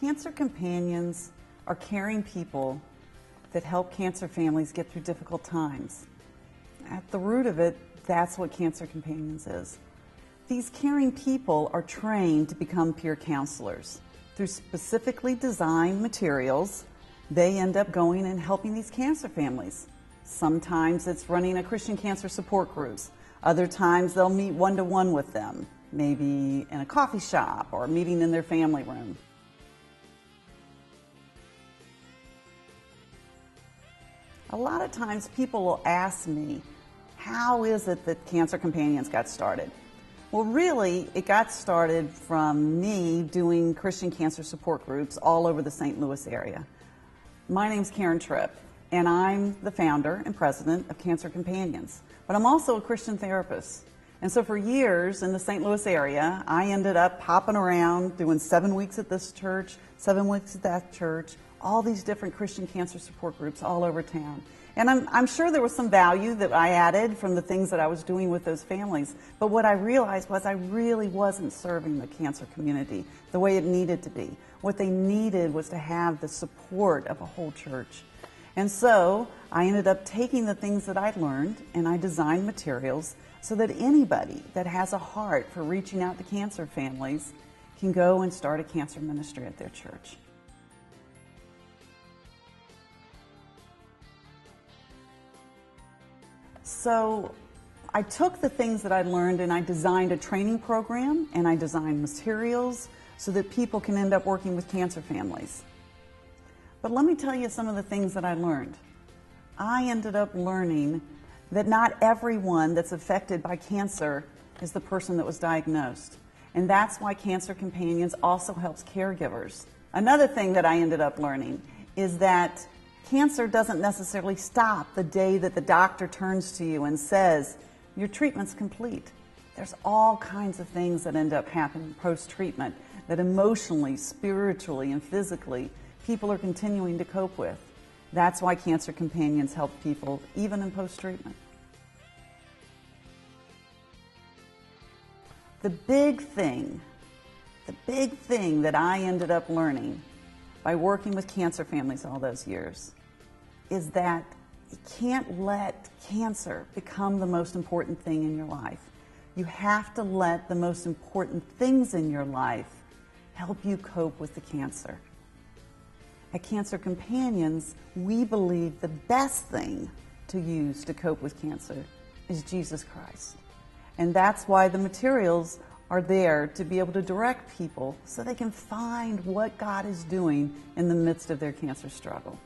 Cancer companions are caring people that help cancer families get through difficult times. At the root of it, that's what Cancer Companions is. These caring people are trained to become peer counselors. Through specifically designed materials, they end up going and helping these cancer families. Sometimes it's running a Christian cancer support groups. Other times they'll meet one-to-one with them, maybe in a coffee shop or meeting in their family room. A lot of times people will ask me, how is it that Cancer Companions got started? Well, really, it got started from me doing Christian cancer support groups all over the St. Louis area. My name's Karen Tripp, and I'm the founder and president of Cancer Companions, but I'm also a Christian therapist. And so for years in the St. Louis area, I ended up hopping around doing 7 weeks at this church, 7 weeks at that church, all these different Christian cancer support groups all over town. And I'm sure there was some value that I added from the things that I was doing with those families. But what I realized was I really wasn't serving the cancer community the way it needed to be. What they needed was to have the support of a whole church. And so I ended up taking the things that I'd learned and I designed materials so that anybody that has a heart for reaching out to cancer families can go and start a cancer ministry at their church. So I took the things that I learned and I designed a training program and I designed materials so that people can end up working with cancer families. But let me tell you some of the things that I learned. I ended up learning that not everyone that's affected by cancer is the person that was diagnosed. And that's why Cancer Companions also helps caregivers. Another thing that I ended up learning is that cancer doesn't necessarily stop the day that the doctor turns to you and says, your treatment's complete. There's all kinds of things that end up happening post-treatment that emotionally, spiritually, and physically people are continuing to cope with. That's why Cancer Companions help people even in post-treatment. The big thing that I ended up learning by working with cancer families all those years is that you can't let cancer become the most important thing in your life. You have to let the most important things in your life help you cope with the cancer. At Cancer Companions, we believe the best thing to use to cope with cancer is Jesus Christ. And that's why the materials are there to be able to direct people so they can find what God is doing in the midst of their cancer struggle.